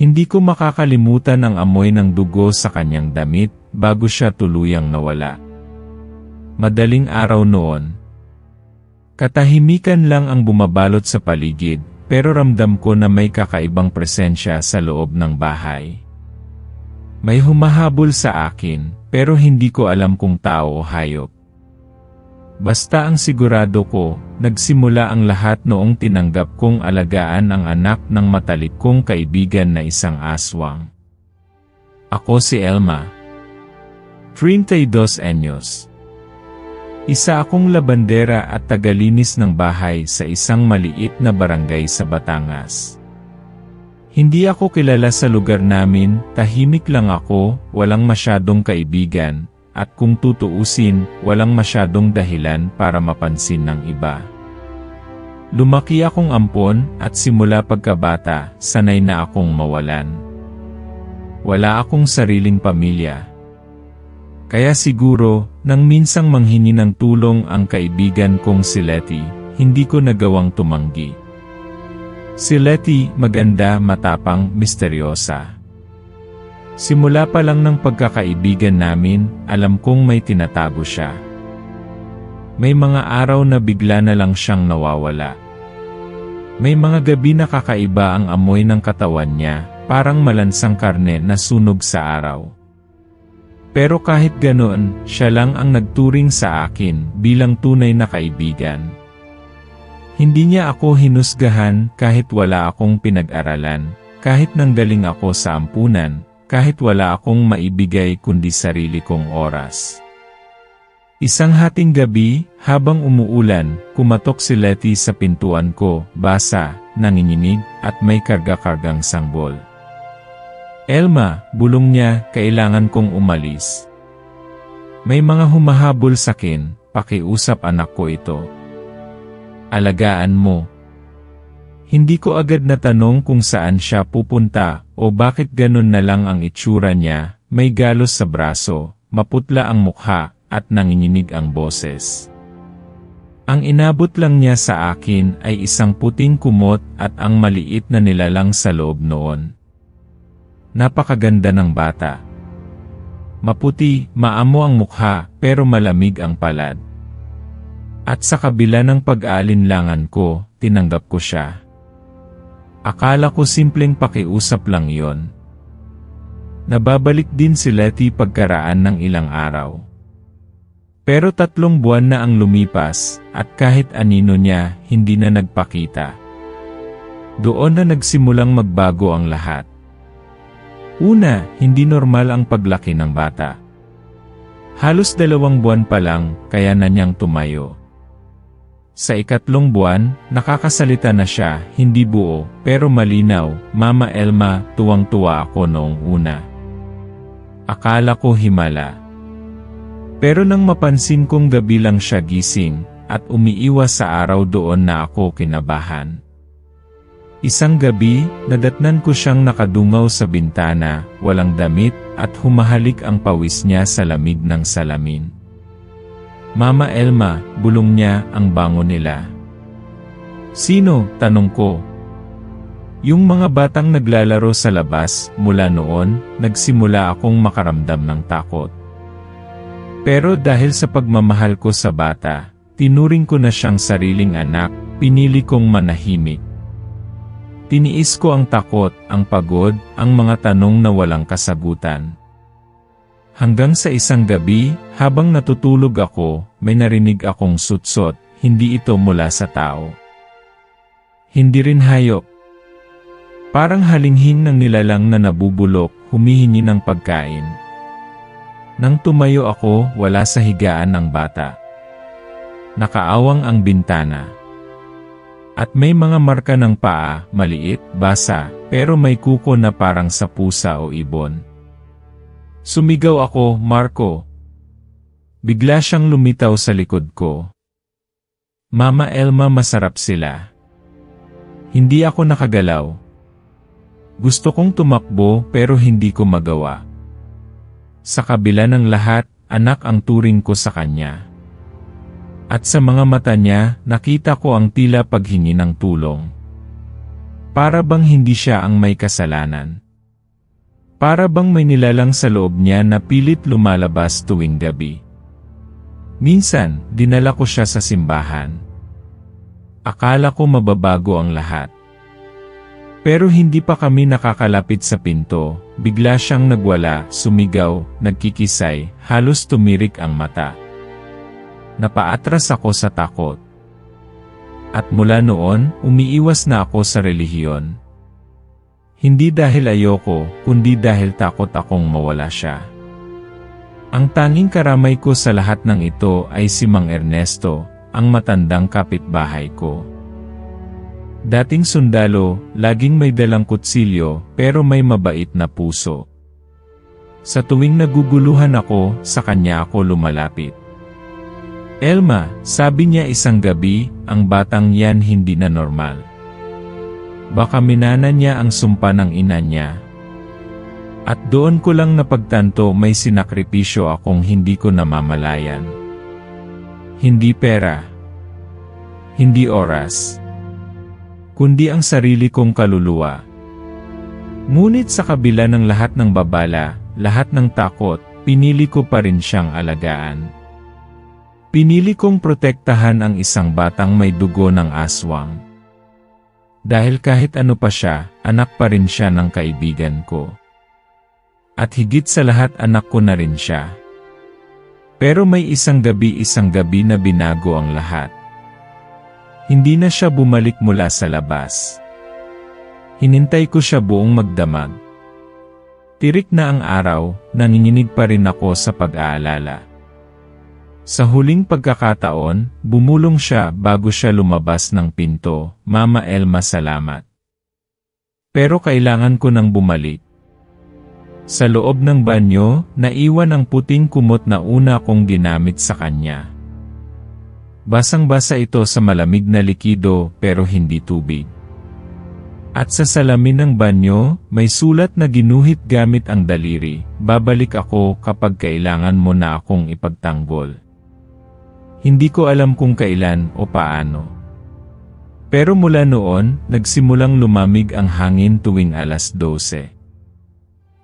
Hindi ko makakalimutan ang amoy ng dugo sa kanyang damit bago siya tuluyang nawala. Madaling araw noon. Katahimikan lang ang bumabalot sa paligid, pero ramdam ko na may kakaibang presensya sa loob ng bahay. May humahabol sa akin, pero hindi ko alam kung tao o hayop. Basta ang sigurado ko, nagsimula ang lahat noong tinanggap kong alagaan ang anak ng matalik kong kaibigan na isang aswang. Ako si Elma. 32 anyos. Isa akong labandera at tagalinis ng bahay sa isang maliit na barangay sa Batangas. Hindi ako kilala sa lugar namin, tahimik lang ako, walang masyadong kaibigan. At kung tutuusin, walang masyadong dahilan para mapansin ng iba. Lumaki akong ampon at simula pagkabata, sanay na akong mawalan. Wala akong sariling pamilya. Kaya siguro, nang minsang manghingi ng tulong ang kaibigan kong si Letty, hindi ko nagawang tumanggi. Si Letty, maganda, matapang, misteryosa. Simula pa lang ng pagkakaibigan namin, alam kong may tinatago siya. May mga araw na bigla na lang siyang nawawala. May mga gabi na kakaiba ang amoy ng katawan niya, parang malansang karne na sunog sa araw. Pero kahit ganoon, siya lang ang nagturing sa akin bilang tunay na kaibigan. Hindi niya ako hinusgahan kahit wala akong pinag-aralan, kahit nanggaling ako sa ampunan, kahit wala akong maibigay kundi sarili kong oras. Isang hating gabi, habang umuulan, kumatok si Letty sa pintuan ko, basa, nanginginig, at may karga-kargang sanggol. Elma, bulong niya, kailangan kong umalis. May mga humahabol sakin, pakiusap anak ko ito. Alagaan mo. Hindi ko agad natanong kung saan siya pupunta o bakit ganun na lang ang itsura niya, may galos sa braso, maputla ang mukha, at nanginginig ang boses. Ang inabot lang niya sa akin ay isang puting kumot at ang maliit na nilalang sa loob noon. Napakaganda ng bata. Maputi, maamo ang mukha, pero malamig ang palad. At sa kabila ng pag-aalinlangan ko, tinanggap ko siya. Akala ko simpleng pakiusap lang yon. Nababalik din si Letty pagkaraan ng ilang araw. Pero 3 buwan na ang lumipas, at kahit anino niya, hindi na nagpakita. Doon na nagsimulang magbago ang lahat. Una, hindi normal ang paglaki ng bata. Halos 2 buwan pa lang, kaya na niyang tumayo. Sa 3 buwan, nakakasalita na siya, hindi buo, pero malinaw. Mama Elma, tuwang-tuwa ako noong una. Akala ko himala. Pero nang mapansin kong gabi lang siya gising, at umiiwas sa araw doon na ako kinabahan. Isang gabi, nadatnan ko siyang nakadungaw sa bintana, walang damit, at humahalik ang pawis niya sa lamig ng salamin. Mama Elma, bulong niya, ang bango nila. Sino? Tanong ko. Yung mga batang naglalaro sa labas, mula noon, nagsimula akong makaramdam ng takot. Pero dahil sa pagmamahal ko sa bata, tinuring ko na siyang sariling anak, pinili kong manahimik. Tiniis ko ang takot, ang pagod, ang mga tanong na walang kasagutan. Hanggang sa isang gabi, habang natutulog ako, may narinig akong sutsot, hindi ito mula sa tao. Hindi rin hayop. Parang halinghing ng nilalang na nabubulok, humihingi ng pagkain. Nang tumayo ako, wala sa higaan ng bata. Nakaawang ang bintana. At may mga marka ng paa, maliit, basa, pero may kuko na parang sa pusa o ibon. Sumigaw ako, Marco. Bigla siyang lumitaw sa likod ko. Mama Elma, masarap sila. Hindi ako nakagalaw. Gusto kong tumakbo pero hindi ko magawa. Sa kabila ng lahat, anak ang turing ko sa kanya. At sa mga mata niya, nakita ko ang tila paghingi ng tulong. Para bang hindi siya ang may kasalanan. Para bang may nilalang sa loob niya na pilit lumalabas tuwing gabi. Minsan, dinala ko siya sa simbahan. Akala ko mababago ang lahat. Pero hindi pa kami nakakalapit sa pinto, bigla siyang nagwala, sumigaw, nagkikisay, halos tumirik ang mata. Napaatras ako sa takot. At mula noon, umiiwas na ako sa relihiyon. Hindi dahil ayoko, kundi dahil takot akong mawala siya. Ang tanging karamay ko sa lahat ng ito ay si Mang Ernesto, ang matandang kapitbahay ko. Dating sundalo, laging may dalang kutsilyo, pero may mabait na puso. Sa tuwing naguguluhan ako, sa kanya ako lumalapit. Elma, sabi niya isang gabi, ang batang yan hindi na normal. Baka minana niya ang sumpa ng ina niya. At doon ko lang napagtanto may sinakripisyo akong hindi ko namamalayan. Hindi pera. Hindi oras. Kundi ang sarili kong kaluluwa. Ngunit sa kabila ng lahat ng babala, lahat ng takot, pinili ko pa rin siyang alagaan. Pinili kong protektahan ang isang batang may dugo ng aswang. Dahil kahit ano pa siya, anak pa rin siya ng kaibigan ko. At higit sa lahat anak ko na rin siya. Pero may isang gabi na binago ang lahat. Hindi na siya bumalik mula sa labas. Hinintay ko siya buong magdamag. Tirik na ang araw, nanginginig pa rin ako sa pag-aalala. Sa huling pagkakataon, bumulong siya bago siya lumabas ng pinto, Mama Elma salamat. Pero kailangan ko nang bumalik. Sa loob ng banyo, naiwan ang puting kumot na una kong ginamit sa kanya. Basang-basa ito sa malamig na likido pero hindi tubig. At sa salamin ng banyo, may sulat na ginuhit gamit ang daliri, babalik ako kapag kailangan mo na akong ipagtanggol. Hindi ko alam kung kailan o paano. Pero mula noon, nagsimulang lumamig ang hangin tuwing 12:00.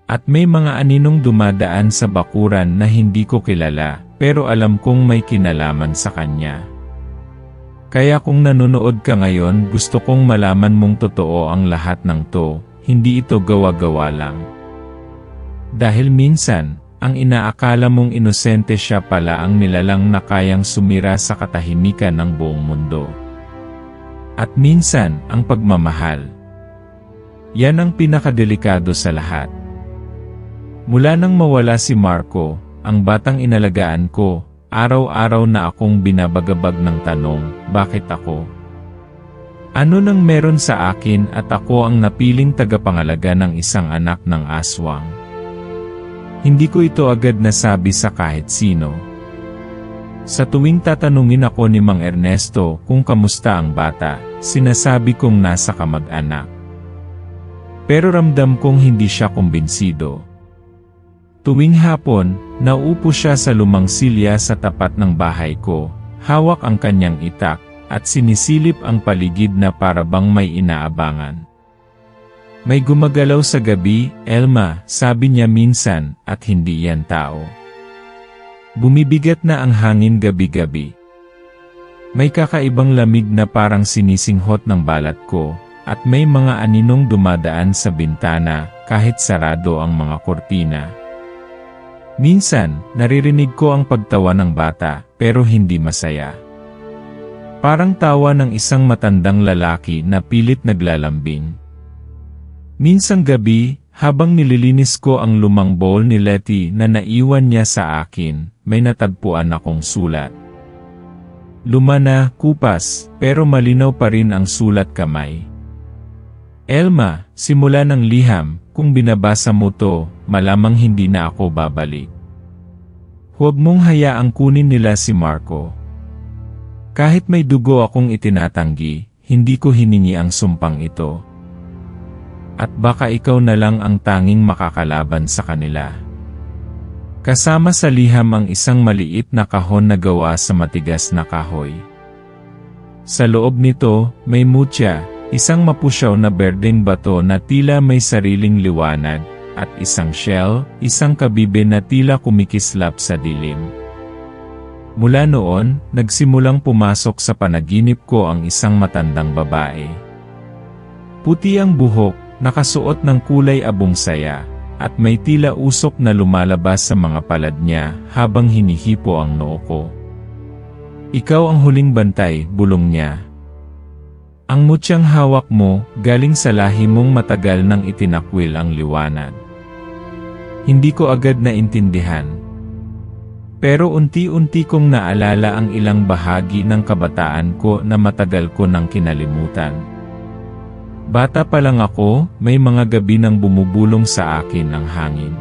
At may mga aninong dumadaan sa bakuran na hindi ko kilala, pero alam kong may kinalaman sa kanya. Kaya kung nanonood ka ngayon, gusto kong malaman mong totoo ang lahat ng to, hindi ito gawa-gawa lang. Dahil minsan, ang inaakala mong inosente siya pala ang nilalang na kayang sumira sa katahimikan ng buong mundo. At minsan, ang pagmamahal. Yan ang pinakadelikado sa lahat. Mula nang mawala si Marco, ang batang inalagaan ko, araw-araw na akong binabagabag ng tanong, bakit ako? Ano nang meron sa akin at ako ang napiling tagapangalaga ng isang anak ng aswang? Hindi ko ito agad nasabi sa kahit sino. Sa tuwing tatanungin ako ni Mang Ernesto kung kamusta ang bata, sinasabi kong nasa kamag-anak. Pero ramdam kong hindi siya kumbinsido. Tuwing hapon, nauupo siya sa lumang silya sa tapat ng bahay ko, hawak ang kanyang itak, at sinisilip ang paligid na para bang may inaabangan. May gumagalaw sa gabi, Elma, sabi niya minsan, at hindi yan tao. Bumibigat na ang hangin gabi-gabi. May kakaibang lamig na parang sinisinghot ng balat ko, at may mga aninong dumadaan sa bintana, kahit sarado ang mga kortina. Minsan, naririnig ko ang pagtawa ng bata, pero hindi masaya. Parang tawa ng isang matandang lalaki na pilit naglalambing. Minsang gabi, habang nililinis ko ang lumang bowl ni Letty na naiwan niya sa akin, may natagpuan akong sulat. Luma na, kupas, pero malinaw pa rin ang sulat kamay. Elma, simula ng liham, kung binabasa mo to, malamang hindi na ako babalik. Huwag mong hayaang kunin nila si Marco. Kahit may dugo akong itinatanggi, hindi ko hiningi ang sumpang ito. At baka ikaw na lang ang tanging makakalaban sa kanila. Kasama sa liham ang isang maliit na kahon na gawa sa matigas na kahoy. Sa loob nito, may mutya, isang mapusyaw na berdeng bato na tila may sariling liwanag, at isang shell, isang kabibe na tila kumikislap sa dilim. Mula noon, nagsimulang pumasok sa panaginip ko ang isang matandang babae. Puti ang buhok, nakasuot ng kulay abong saya, at may tila usok na lumalabas sa mga palad niya habang hinihipo ang noo ko. Ikaw ang huling bantay, bulong niya. Ang mutyang hawak mo, galing sa lahi mong matagal nang itinakwil ang liwanag. Hindi ko agad naintindihan. Pero unti-unti kong naalala ang ilang bahagi ng kabataan ko na matagal ko nang kinalimutan. Bata pa lang ako, may mga gabi nang bumubulong sa akin ang hangin.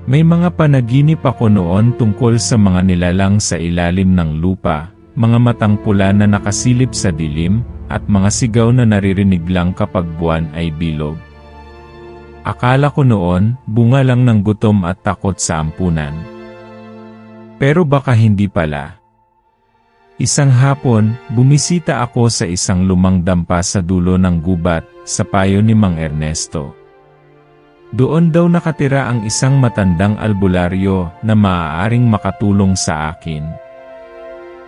May mga panaginip ako noon tungkol sa mga nilalang sa ilalim ng lupa, mga matang pula na nakasilip sa dilim, at mga sigaw na naririnig lang kapag buwan ay bilog. Akala ko noon, bunga lang ng gutom at takot sa ampunan. Pero baka hindi pala. Isang hapon, bumisita ako sa isang lumang dampa sa dulo ng gubat, sa payo ni Mang Ernesto. Doon daw nakatira ang isang matandang albularyo na maaaring makatulong sa akin.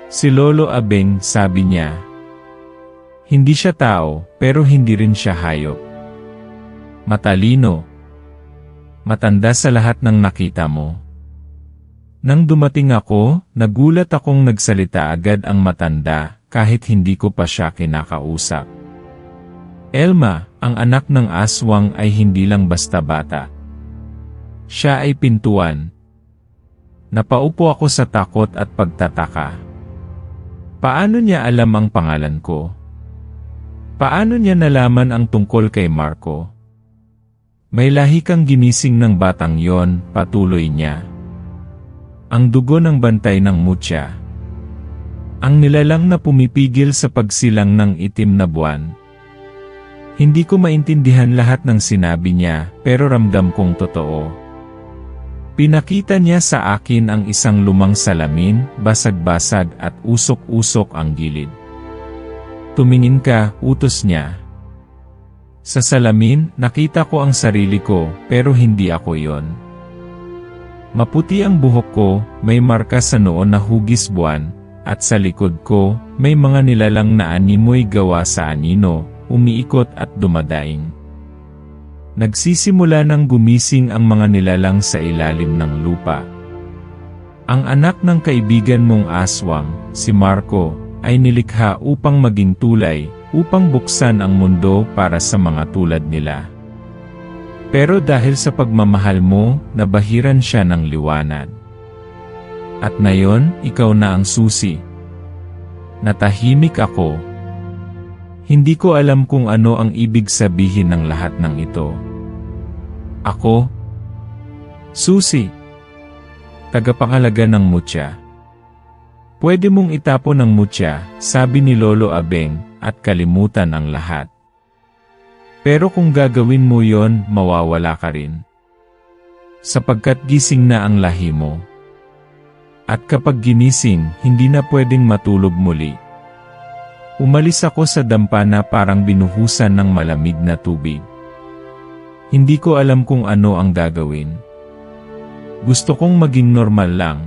Si Lolo Abeng, sabi niya. Hindi siya tao, pero hindi rin siya hayop. Matalino. Matanda sa lahat ng nakita mo. Nang dumating ako, nagulat akong nagsalita agad ang matanda, kahit hindi ko pa siya kinakausap. Elma, ang anak ng aswang ay hindi lang basta bata. Siya ay pintuan. Napaupo ako sa takot at pagtataka. Paano niya alam ang pangalan ko? Paano niya nalaman ang tungkol kay Marco? May lahi kang ginising ng batang yon, patuloy niya. Ang dugo ng bantay ng mutya. Ang nilalang na pumipigil sa pagsilang ng itim na buwan. Hindi ko maintindihan lahat ng sinabi niya, pero ramdam kong totoo. Pinakita niya sa akin ang isang lumang salamin, basag-basag at usok-usok ang gilid. Tumingin ka, utos niya. Sa salamin, nakita ko ang sarili ko, pero hindi ako yon. Maputi ang buhok ko, may marka sa noo na hugis buwan, at sa likod ko, may mga nilalang na animoy gawa sa anino, umiikot at dumadaing. Nagsisimula ng gumising ang mga nilalang sa ilalim ng lupa. Ang anak ng kaibigan mong aswang, si Marco, ay nilikha upang maging tulay, upang buksan ang mundo para sa mga tulad nila. Pero dahil sa pagmamahal mo, nabahiran siya ng liwanag. At ngayon, ikaw na ang susi. Natahimik ako. Hindi ko alam kung ano ang ibig sabihin ng lahat ng ito. Ako? Susi. Tagapangalaga ng mutya. Pwede mong itapon ang mutya, sabi ni Lolo Abeng, at kalimutan ang lahat. Pero kung gagawin mo yon, mawawala ka rin. Sapagkat gising na ang lahi mo. At kapag ginising, hindi na pwedeng matulog muli. Umalis ako sa dampa na parang binuhusan ng malamig na tubig. Hindi ko alam kung ano ang gagawin. Gusto kong maging normal lang.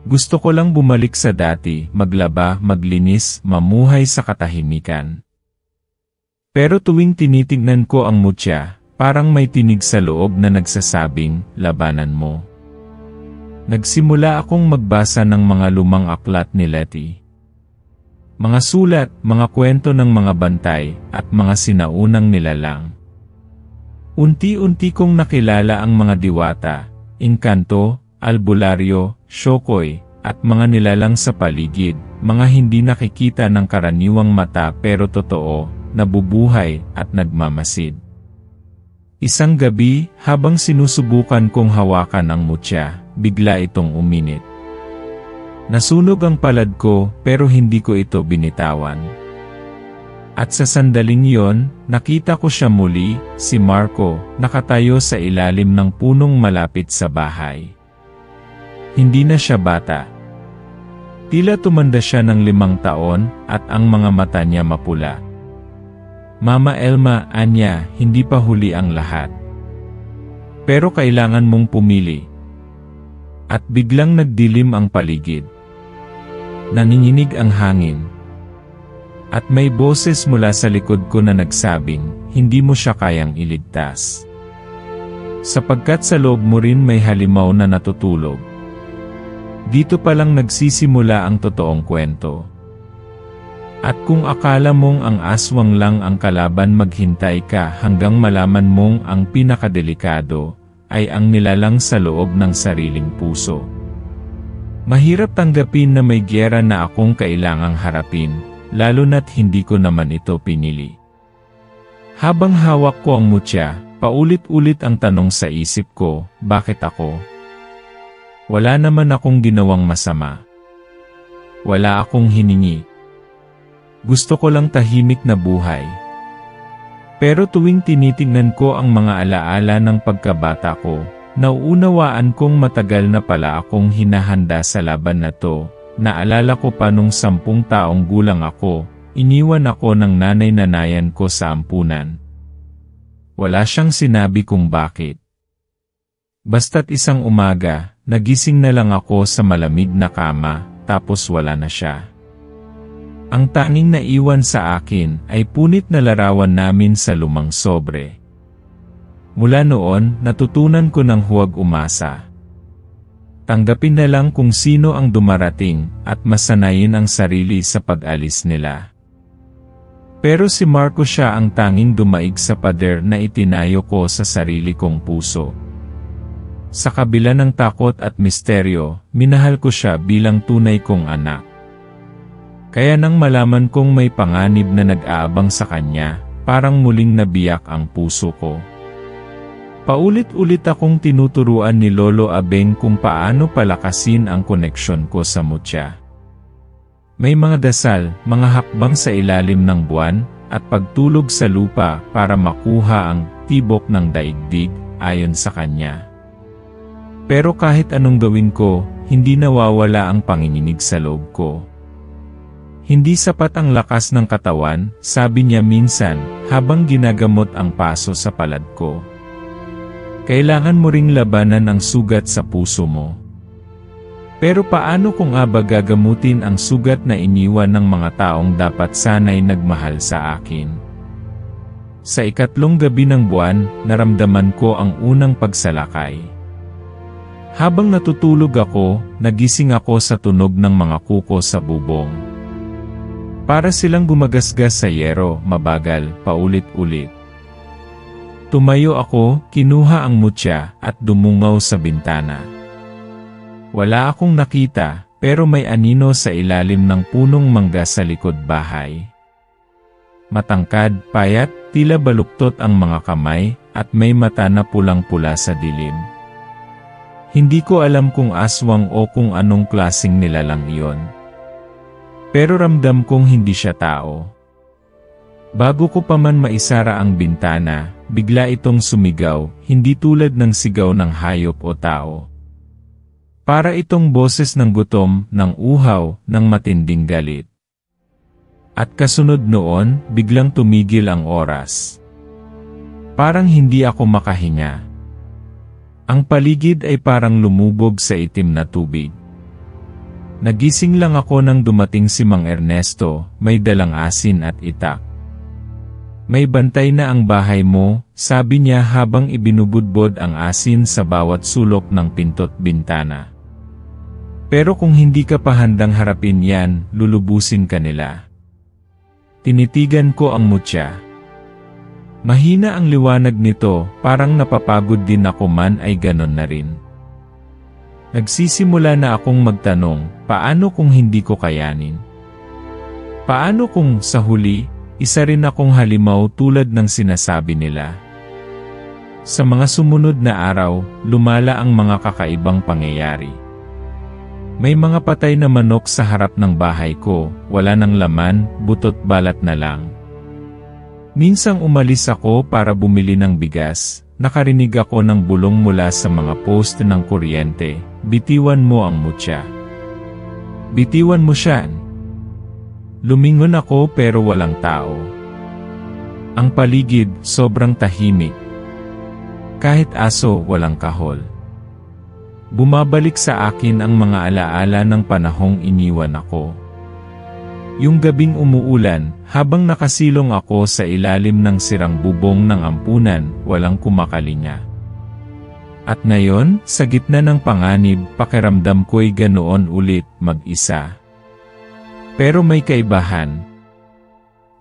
Gusto ko lang bumalik sa dati, maglaba, maglinis, mamuhay sa katahimikan. Pero tuwing tinitignan ko ang mutya, parang may tinig sa loob na nagsasabing, labanan mo. Nagsimula akong magbasa ng mga lumang aklat ni Letty. Mga sulat, mga kwento ng mga bantay, at mga sinaunang nilalang. Unti-unti kong nakilala ang mga diwata, engkanto, albularyo, syokoy, at mga nilalang sa paligid, mga hindi nakikita ng karaniwang mata pero totoo, nabubuhay at nagmamasid. Isang gabi, habang sinusubukan kong hawakan ang mutya, bigla itong uminit. Nasunog ang palad ko, pero hindi ko ito binitawan. At sa sandaling yon, nakita ko siya muli, si Marco, nakatayo sa ilalim ng punong malapit sa bahay. Hindi na siya bata. Tila tumanda siya ng 5 taon, at ang mga mata niya mapula. Mama Elma, anya, hindi pa huli ang lahat. Pero kailangan mong pumili. At biglang nagdilim ang paligid. Nanginginig ang hangin. At may boses mula sa likod ko na nagsabing, hindi mo siya kayang iligtas. Sapagkat sa loob mo rin may halimaw na natutulog. Dito palang nagsisimula ang totoong kwento. At kung akala mong ang aswang lang ang kalaban, maghintay ka hanggang malaman mong ang pinakadelikado ay ang nilalang sa loob ng sariling puso. Mahirap tanggapin na may giyera na akong kailangang harapin, lalo na't hindi ko naman ito pinili. Habang hawak ko ang mutya, paulit-ulit ang tanong sa isip ko, bakit ako? Wala naman akong ginawang masama. Wala akong hiningi. Gusto ko lang tahimik na buhay. Pero tuwing tinitingnan ko ang mga alaala ng pagkabata ko, nauunawaan kong matagal na pala akong hinahanda sa laban na to. Naalala ko pa nung 10 taong gulang ako, iniwan ako ng nanay-nanayan ko sa ampunan. Wala siyang sinabi kung bakit. Basta't isang umaga, nagising na lang ako sa malamig na kama, tapos wala na siya. Ang tanging naiwan sa akin ay punit na larawan namin sa lumang sobre. Mula noon, natutunan ko ng huwag umasa. Tanggapin na lang kung sino ang dumarating at masanayin ang sarili sa pag-alis nila. Pero si Marco siya ang tanging dumaig sa pader na itinayo ko sa sarili kong puso. Sa kabila ng takot at misteryo, minahal ko siya bilang tunay kong anak. Kaya nang malaman kong may panganib na nag-aabang sa kanya, parang muling nabiyak ang puso ko. Paulit-ulit akong tinuturuan ni Lolo Abeng kung paano palakasin ang koneksyon ko sa mutya. May mga dasal, mga hakbang sa ilalim ng buwan, at pagtulog sa lupa para makuha ang tibok ng daigdig ayon sa kanya. Pero kahit anong gawin ko, hindi nawawala ang panginginig sa loob ko. Hindi sapat ang lakas ng katawan, sabi niya minsan, habang ginagamot ang paso sa palad ko. Kailangan mo ring labanan ang sugat sa puso mo. Pero paano kung gagamutin ang sugat na iniwan ng mga taong dapat sanay nagmahal sa akin? Sa ikatlong gabi ng buwan, naramdaman ko ang unang pagsalakay. Habang natutulog ako, nagising ako sa tunog ng mga kuko sa bubong. Para silang gumagasgas sa yero, mabagal, paulit-ulit. Tumayo ako, kinuha ang mutya, at dumungaw sa bintana. Wala akong nakita, pero may anino sa ilalim ng punong mangga sa likod bahay. Matangkad, payat, tila baluktot ang mga kamay, at may mata na pulang-pula sa dilim. Hindi ko alam kung aswang o kung anong klaseng nilalang iyon. Pero ramdam kong hindi siya tao. Bago ko pa man maisara ang bintana, bigla itong sumigaw, hindi tulad ng sigaw ng hayop o tao. Para itong boses ng gutom, ng uhaw, ng matinding galit. At kasunod noon, biglang tumigil ang oras. Parang hindi ako makahinga. Ang paligid ay parang lumubog sa itim na tubig. Nagising lang ako nang dumating si Mang Ernesto, may dalang asin at itak. May bantay na ang bahay mo, sabi niya habang ibinubudbod ang asin sa bawat sulok ng pinto't bintana. Pero kung hindi ka pa handang harapin yan, lulubusin ka nila. Tinitigan ko ang mutya. Mahina ang liwanag nito, parang napapagod din ako man ay ganon na rin. Nagsisimula na akong magtanong, paano kung hindi ko kayanin? Paano kung, sa huli, isa rin akong halimaw tulad ng sinasabi nila? Sa mga sumunod na araw, lumala ang mga kakaibang pangyayari. May mga patay na manok sa harap ng bahay ko, wala ng laman, butot balat na lang. Minsang umalis ako para bumili ng bigas, nakarinig ako ng bulong mula sa mga poste ng kuryente, bitiwan mo ang mutya. Bitiwan mo siya. Lumingon ako pero walang tao. Ang paligid, sobrang tahimik. Kahit aso, walang kahol. Bumabalik sa akin ang mga alaala ng panahong iniwan ako. Yung gabing umuulan, habang nakasilong ako sa ilalim ng sirang bubong ng ampunan, walang kumakalinga. At ngayon, sa gitna ng panganib, pakiramdam ko'y ganoon ulit, mag-isa. Pero may kaibahan.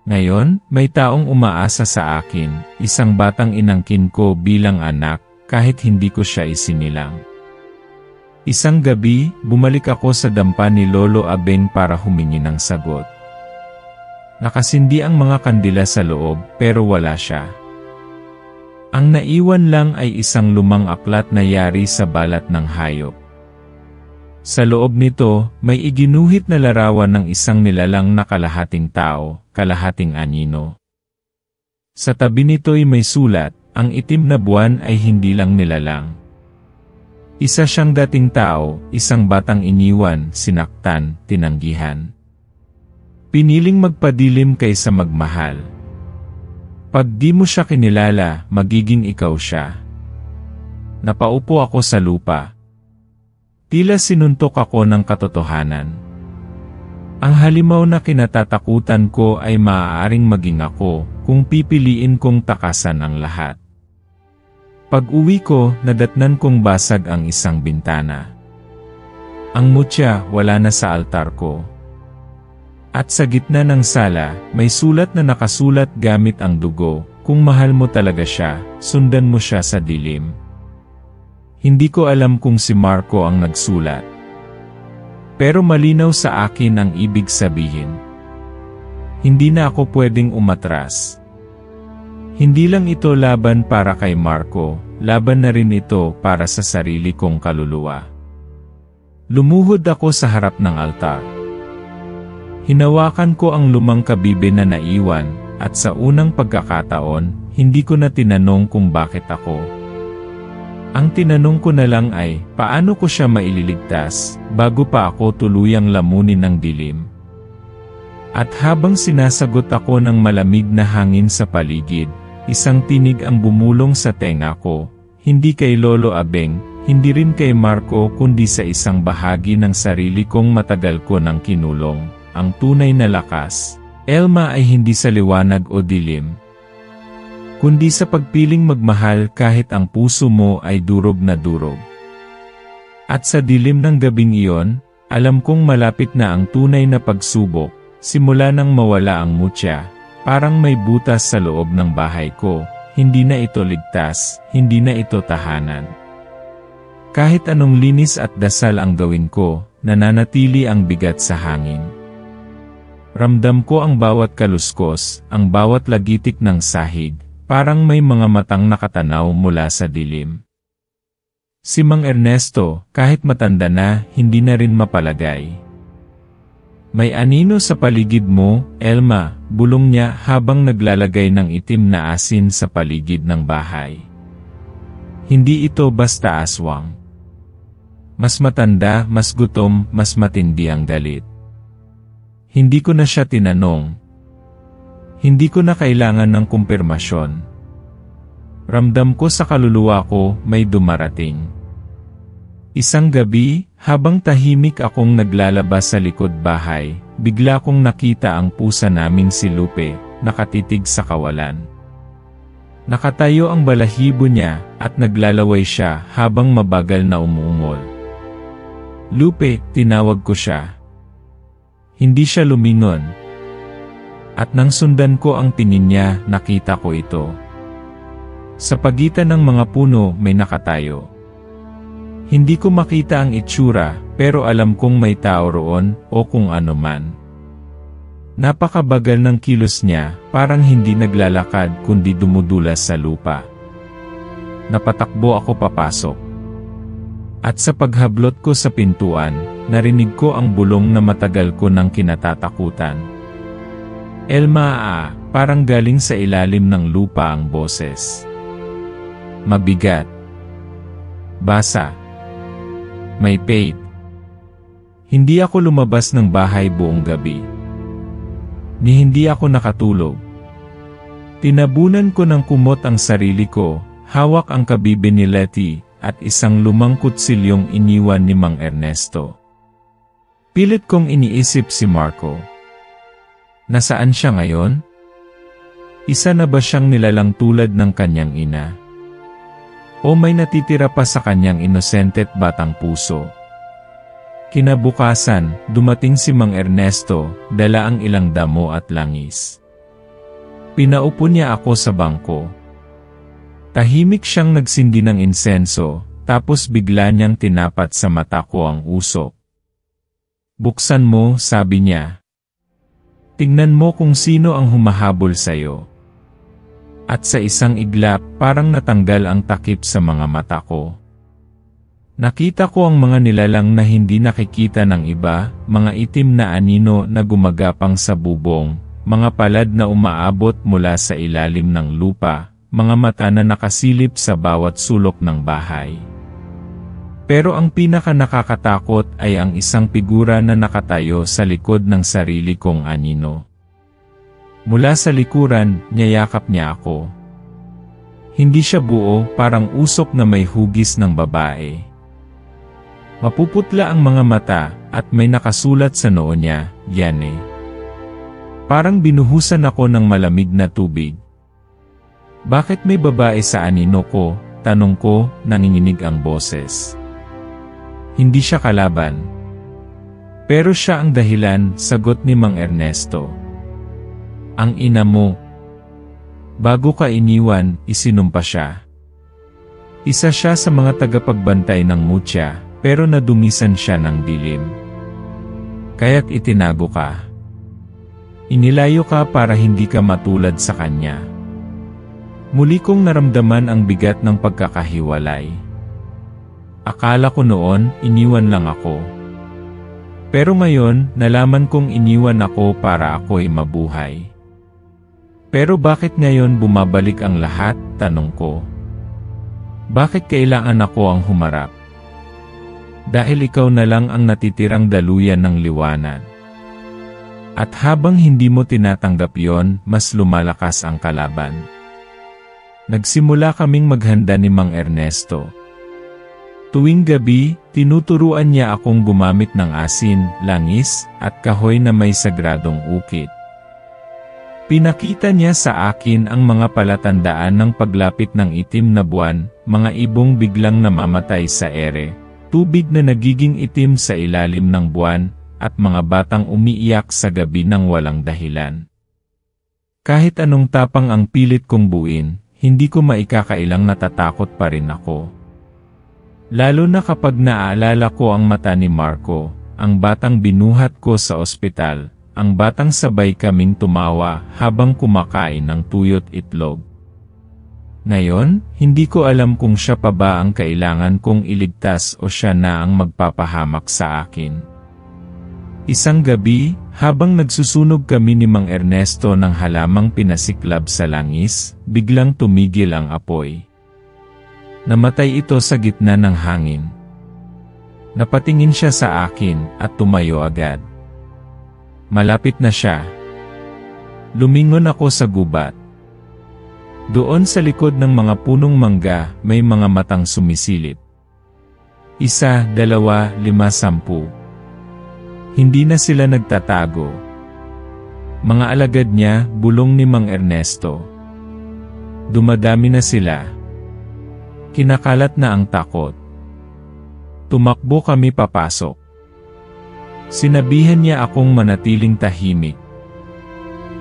Ngayon, may taong umaasa sa akin, isang batang inangkin ko bilang anak, kahit hindi ko siya isinilang. Isang gabi, bumalik ako sa dampa ni Lolo Abeng para humingi ng sagot. Nakasindi ang mga kandila sa loob, pero wala siya. Ang naiwan lang ay isang lumang aklat na yari sa balat ng hayop. Sa loob nito, may iginuhit na larawan ng isang nilalang na kalahating tao, kalahating anino. Sa tabi nito'y may sulat, ang itim na buwan ay hindi lang nilalang. Isa siyang dating tao, isang batang iniwan, sinaktan, tinanggihan. Piniling magpadilim kaysa magmahal. Pag di mo siya kinilala, magiging ikaw siya. Napaupo ako sa lupa. Tila sinuntok ako ng katotohanan. Ang halimaw na kinatatakutan ko ay maaaring maging ako, kung pipiliin kong takasan ang lahat. Pag-uwi ko, nadatnan kong basag ang isang bintana. Ang mutya, wala na sa altar ko. At sa gitna ng sala, may sulat na nakasulat gamit ang dugo, kung mahal mo talaga siya, sundan mo siya sa dilim. Hindi ko alam kung si Marco ang nagsulat. Pero malinaw sa akin ang ibig sabihin. Hindi na ako pwedeng umatras. Hindi lang ito laban para kay Marco, laban na rin ito para sa sarili kong kaluluwa. Lumuhod ako sa harap ng altar. Hinawakan ko ang lumang kabibe na naiwan, at sa unang pagkakataon, hindi ko na tinanong kung bakit ako. Ang tinanong ko na lang ay, paano ko siya maililigtas, bago pa ako tuluyang lamunin ng dilim. At habang sinasagot ako ng malamig na hangin sa paligid, isang tinig ang bumulong sa tenga ko, hindi kay Lolo Abeng, hindi rin kay Marco kundi sa isang bahagi ng sarili kong matagal ko nang kinulong, ang tunay na lakas. Elma ay hindi sa liwanag o dilim, kundi sa pagpiling magmahal kahit ang puso mo ay durog na durog. At sa dilim ng gabing iyon, alam kong malapit na ang tunay na pagsubok, simula nang mawala ang mutya. Parang may butas sa loob ng bahay ko, hindi na ito ligtas, hindi na ito tahanan. Kahit anong linis at dasal ang gawin ko, nananatili ang bigat sa hangin. Ramdam ko ang bawat kaluskos, ang bawat lagitik ng sahig, parang may mga matang nakatanaw mula sa dilim. Si Mang Ernesto, kahit matanda na, hindi na rin mapalagay. May anino sa paligid mo, Elma, bulong niya habang naglalagay ng itim na asin sa paligid ng bahay. Hindi ito basta aswang. Mas matanda, mas gutom, mas matindi ang galit. Hindi ko na siya tinanong. Hindi ko na kailangan ng kumpirmasyon. Ramdam ko sa kaluluwa ko, may dumarating. Isang gabi, habang tahimik akong naglalabas sa likod bahay, bigla kong nakita ang pusa naming si Lupe, nakatitig sa kawalan. Nakatayo ang balahibo niya, at naglalaway siya habang mabagal na umuungol. Lupe, tinawag ko siya. Hindi siya lumingon. At nang sundan ko ang tingin niya, nakita ko ito. Sa pagitan ng mga puno, may nakatayo. Hindi ko makita ang itsura, pero alam kong may tao roon, o kung ano man. Napakabagal ng kilos niya, parang hindi naglalakad kundi dumudulas sa lupa. Napatakbo ako papasok. At sa paghablot ko sa pintuan, narinig ko ang bulong na matagal ko nang kinatatakutan. Elma, parang galing sa ilalim ng lupa ang boses. Mabigat. Basa. May paid. Hindi ako lumabas ng bahay buong gabi. Ni hindi ako nakatulog. Tinabunan ko ng kumot ang sarili ko, Hawak ang kabibe ni Letty, at isang lumang kutsilyong iniwan ni Mang Ernesto. Pilit kong iniisip si Marco. Nasaan siya ngayon? Isa na ba siyang nilalang tulad ng kanyang ina? O may natitira pa sa kanyang inosente't batang puso? Kinabukasan, dumating si Mang Ernesto, dala ang ilang damo at langis. Pinaupo niya ako sa bangko. Tahimik siyang nagsindi ng insenso, tapos bigla niyang tinapat sa mata ko ang usok. Buksan mo, sabi niya. Tingnan mo kung sino ang humahabol sa'yo. At sa isang iglap, parang natanggal ang takip sa mga mata ko. Nakita ko ang mga nilalang na hindi nakikita ng iba, mga itim na anino na gumagapang sa bubong, mga palad na umaabot mula sa ilalim ng lupa, mga mata na nakasilip sa bawat sulok ng bahay. Pero ang pinaka nakakatakot ay ang isang figura na nakatayo sa likod ng sarili kong anino. Mula sa likuran, niyayakap niya ako. Hindi siya buo, parang usok na may hugis ng babae. Mapuputla ang mga mata, at may nakasulat sa noo niya, Yane. Parang binuhusan ako ng malamig na tubig. Bakit may babae sa anino ko? Tanong ko, nanginginig ang boses. Hindi siya kalaban. Pero siya ang dahilan, sagot ni Mang Ernesto. Ang ina mo. Bago ka iniwan, isinumpa siya. Isa siya sa mga tagapagbantay ng mutya, pero nadumisan siya ng dilim. Kaya't itinago ka. Inilayo ka para hindi ka matulad sa kanya. Muli kong naramdaman ang bigat ng pagkakahiwalay. Akala ko noon, iniwan lang ako. Pero ngayon, nalaman kong iniwan ako para ako'y mabuhay. Pero bakit ngayon bumabalik ang lahat, tanong ko. Bakit kailangan ako ang humarap? Dahil ikaw na lang ang natitirang daluyan ng liwanag. At habang hindi mo tinatanggap yon, mas lumalakas ang kalaban. Nagsimula kaming maghanda ni Mang Ernesto. Tuwing gabi, tinuturuan niya akong gumamit ng asin, langis, at kahoy na may sagradong ukit. Pinakita niya sa akin ang mga palatandaan ng paglapit ng itim na buwan, mga ibong biglang namamatay sa ere, tubig na nagiging itim sa ilalim ng buwan, at mga batang umiiyak sa gabi ng walang dahilan. Kahit anong tapang ang pilit kong buuin, hindi ko maikakailang natatakot pa rin ako. Lalo na kapag naaalala ko ang mata ni Marco, ang batang binuhat ko sa ospital, ang batang sabay kaming tumawa habang kumakain ng tuyo't itlog. Ngayon, hindi ko alam kung siya pa ba ang kailangan kong iligtas o siya na ang magpapahamak sa akin. Isang gabi, habang nagsusunog kami ni Mang Ernesto ng halamang pinasiklab sa langis, biglang tumigil ang apoy. Namatay ito sa gitna ng hangin. Napatingin siya sa akin at tumayo agad. Malapit na siya. Lumingon ako sa gubat. Doon sa likod ng mga punong mangga, may mga matang sumisilip. 1, 2, 5, 10. Hindi na sila nagtatago. Mga alagad niya, bulong ni Mang Ernesto. Dumadami na sila. Kinakalat na ang takot. Tumakbo kami papasok. Sinabihan niya akong manatiling tahimik.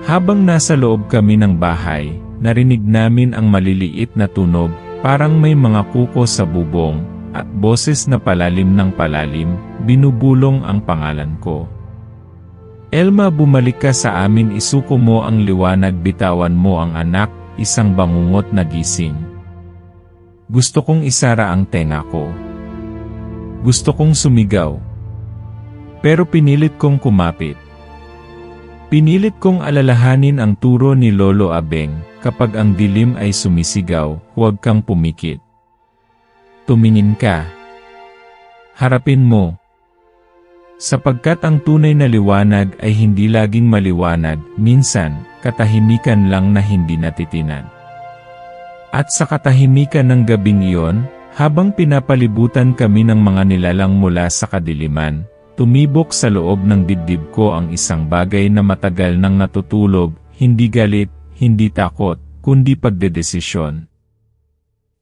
Habang nasa loob kami ng bahay, narinig namin ang maliliit na tunog, parang may mga kuko sa bubong, at boses na palalim ng palalim, binubulong ang pangalan ko. Elma, bumalik ka sa amin, isuko mo ang liwanag, bitawan mo ang anak, isang bangungot na gising. Gusto kong isara ang tenga ko. Gusto kong sumigaw. Pero pinilit kong kumapit. Pinilit kong alalahanin ang turo ni Lolo Abeng, kapag ang dilim ay sumisigaw, huwag kang pumikit. Tumingin ka. Harapin mo. Sapagkat ang tunay na liwanag ay hindi laging maliwanag, minsan, katahimikan lang na hindi natitinan. At sa katahimikan ng gabing iyon, habang pinapalibutan kami ng mga nilalang mula sa kadiliman, tumibok sa loob ng dibdib ko ang isang bagay na matagal nang natutulog, hindi galit, hindi takot, kundi pagdedesisyon.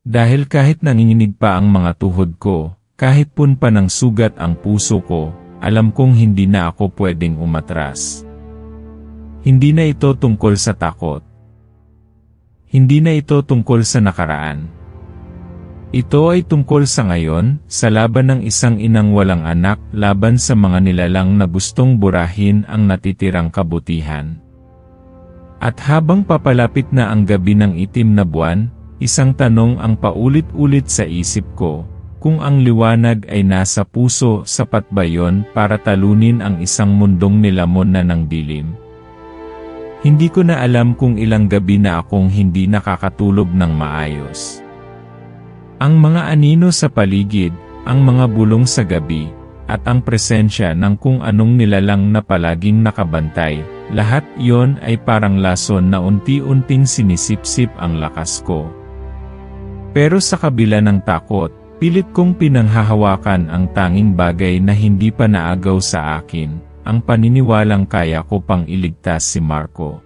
Dahil kahit nanginginig pa ang mga tuhod ko, kahit punpa ng sugat ang puso ko, alam kong hindi na ako pwedeng umatras. Hindi na ito tungkol sa takot. Hindi na ito tungkol sa nakaraan. Ito ay tungkol sa ngayon, sa laban ng isang inang walang anak laban sa mga nilalang na gustong burahin ang natitirang kabutihan. At habang papalapit na ang gabi ng itim na buwan, isang tanong ang paulit-ulit sa isip ko, kung ang liwanag ay nasa puso, sapat ba yon para talunin ang isang mundong nilamon na ng dilim? Hindi ko na alam kung ilang gabi na akong hindi nakakatulog ng maayos. Ang mga anino sa paligid, ang mga bulong sa gabi, at ang presensya ng kung anong nilalang na palaging nakabantay, lahat iyon ay parang lason na unti-unting sinisipsip ang lakas ko. Pero sa kabila ng takot, pilit kong pinanghahawakan ang tanging bagay na hindi pa naagaw sa akin, ang paniniwalang kaya ko pang iligtas si Marco.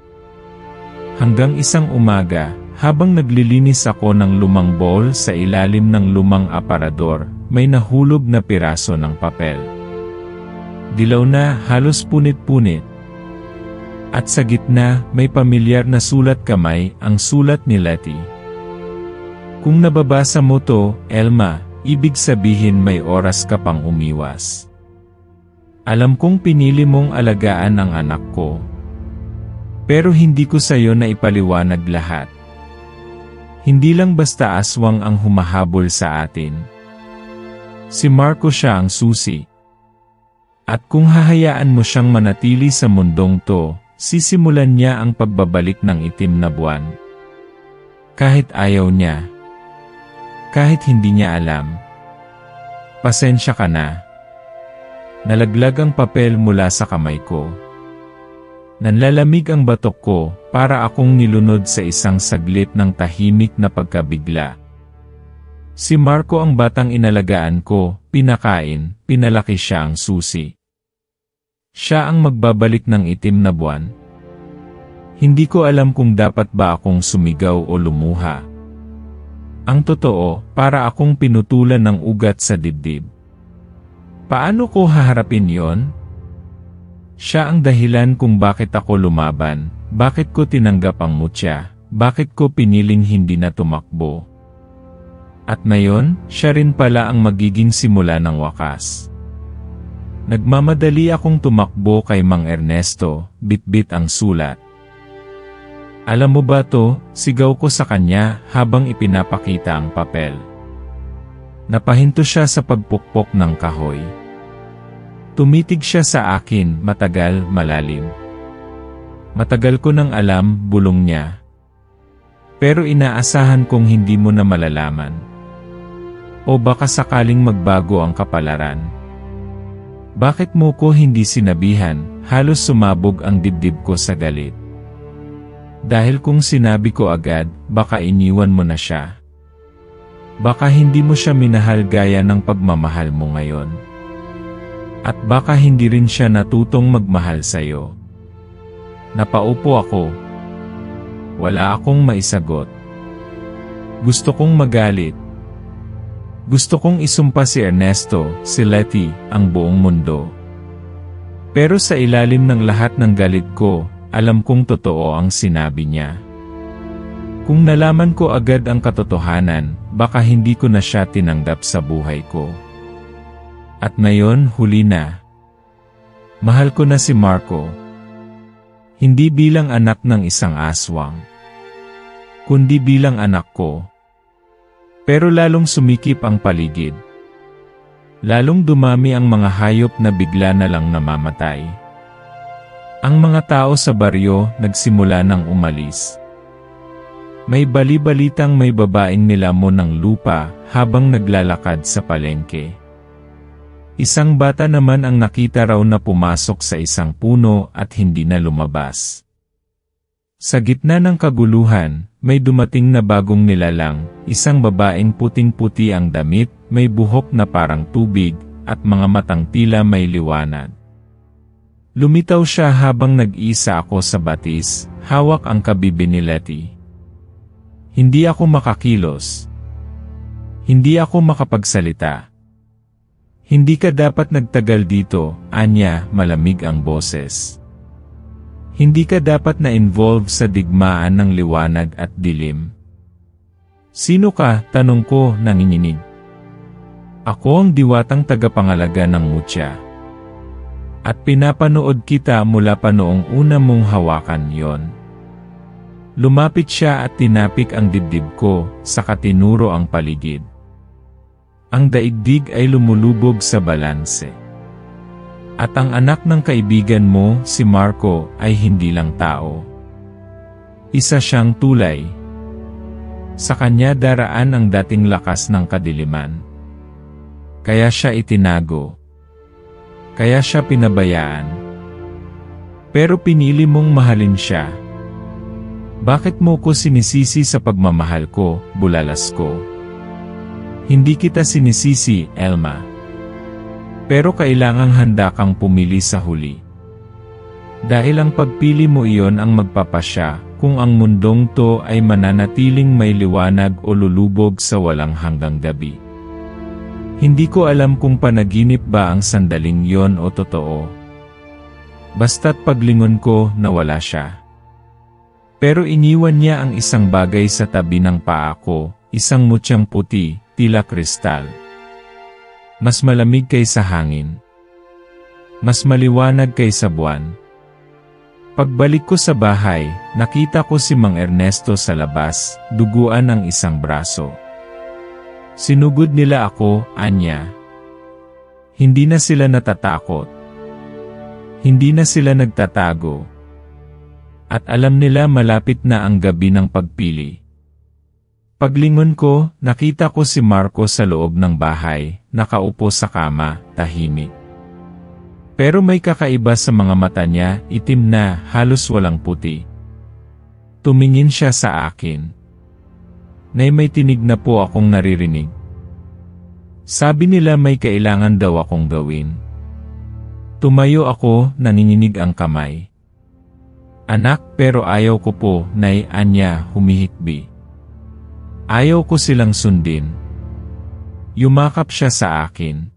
Hanggang isang umaga, habang naglilinis ako ng lumang bowl sa ilalim ng lumang aparador, may nahulog na piraso ng papel. Dilaw na, halos punit-punit. At sa gitna, may pamilyar na sulat kamay, ang sulat ni Letty. Kung nababasa mo to, Elma, ibig sabihin may oras ka pang umiwas. Alam kong pinili mong alagaan ang anak ko. Pero hindi ko sa'yo na ipaliwanag lahat. Hindi lang basta aswang ang humahabol sa atin. Si Marco siya ang susi. At kung hahayaan mo siyang manatili sa mundong to, sisimulan niya ang pagbabalik ng itim na buwan. Kahit ayaw niya. Kahit hindi niya alam. Pasensya ka na. Nalaglag ang papel mula sa kamay ko. Nanlalamig ang batok ko, para akong nilunod sa isang saglit ng tahimik na pagkabigla. Si Marco ang batang inalagaan ko, pinakain, pinalaki siya ang susi. Siya ang magbabalik ng itim na buwan. Hindi ko alam kung dapat ba akong sumigaw o lumuha. Ang totoo, para akong pinutulan ng ugat sa dibdib. Paano ko haharapin yon? Siya ang dahilan kung bakit ako lumaban, bakit ko tinanggap ang mutya, bakit ko piniling hindi na tumakbo. At ngayon, siya rin pala ang magiging simula ng wakas. Nagmamadali akong tumakbo kay Mang Ernesto, bitbit ang sulat. Alam mo ba to, sigaw ko sa kanya habang ipinapakita ang papel. Napahinto siya sa pagpukpok ng kahoy. Tumitig siya sa akin, matagal, malalim. Matagal ko nang alam, bulong niya. Pero inaasahan kong hindi mo na malalaman. O baka sakaling magbago ang kapalaran. Bakit mo ko hindi sinabihan? Halos sumabog ang dibdib ko sa galit. Dahil kung sinabi ko agad, baka iniwan mo na siya. Baka hindi mo siya minahal gaya ng pagmamahal mo ngayon. At baka hindi rin siya natutong magmahal sa'yo. Napaupo ako. Wala akong maisagot. Gusto kong magalit. Gusto kong isumpa si Ernesto, si Letty, ang buong mundo. Pero sa ilalim ng lahat ng galit ko, alam kong totoo ang sinabi niya. Kung nalaman ko agad ang katotohanan, baka hindi ko na siya tinanggap sa buhay ko. At ngayon, huli na. Mahal ko na si Marco. Hindi bilang anak ng isang aswang, kundi bilang anak ko. Pero lalong sumikip ang paligid. Lalong dumami ang mga hayop na bigla na lang namamatay. Ang mga tao sa baryo nagsimula ng umalis. May bali-balitang may babaeng nilamon ng lupa habang naglalakad sa palengke. Isang bata naman ang nakita raw na pumasok sa isang puno at hindi na lumabas. Sa gitna ng kaguluhan, may dumating na bagong nilalang, isang babaeng puting-puti ang damit, may buhok na parang tubig, at mga matang tila may liwanag. Lumitaw siya habang nag-iisa ako sa batis, hawak ang kabibi ni Letty. Hindi ako makakilos. Hindi ako makapagsalita. Hindi ka dapat nagtagal dito, anya, malamig ang boses. Hindi ka dapat na-involve sa digmaan ng liwanag at dilim. Sino ka? Tanong ko, nanginginig. Ako ang diwatang tagapangalaga ng mutya. At pinapanood kita mula pa noong una mong hawakan yon. Lumapit siya at tinapik ang dibdib ko, saka tinuro ang paligid. Ang daigdig ay lumulubog sa balanse. At ang anak ng kaibigan mo, si Marco, ay hindi lang tao. Isa siyang tulay. Sa kanya daraan ang dating lakas ng kadiliman. Kaya siya itinago. Kaya siya pinabayaan. Pero pinili mong mahalin siya. Bakit mo ko sinisisi sa pagmamahal ko, bulalas ko? Hindi kita sinisisi, Elma. Pero kailangang handa kang pumili sa huli. Dahil ang pagpili mo iyon ang magpapasya kung ang mundong to ay mananatiling may liwanag o lulubog sa walang hanggang gabi. Hindi ko alam kung panaginip ba ang sandaling yon o totoo. Basta't paglingon ko, nawala siya. Pero iniwan niya ang isang bagay sa tabi ng paa ko, isang mutyang puti, tila kristal. Mas malamig kaysa hangin. Mas maliwanag kaysa buwan. Pagbalik ko sa bahay, nakita ko si Mang Ernesto sa labas, duguan ang isang braso. Sinugod nila ako, anya. Hindi na sila natatakot. Hindi na sila nagtatago. At alam nila malapit na ang gabi ng pagpili. Paglingon ko, nakita ko si Marco sa loob ng bahay, nakaupo sa kama, tahimik. Pero may kakaiba sa mga mata niya, itim na, halos walang puti. Tumingin siya sa akin. May tinig na po akong naririnig. Sabi nila may kailangan daw akong gawin. Tumayo ako, nanginginig ang kamay. Anak, pero ayaw ko po, Nay, anya, humihikbi. Ayaw ko silang sundin. Yumakap siya sa akin.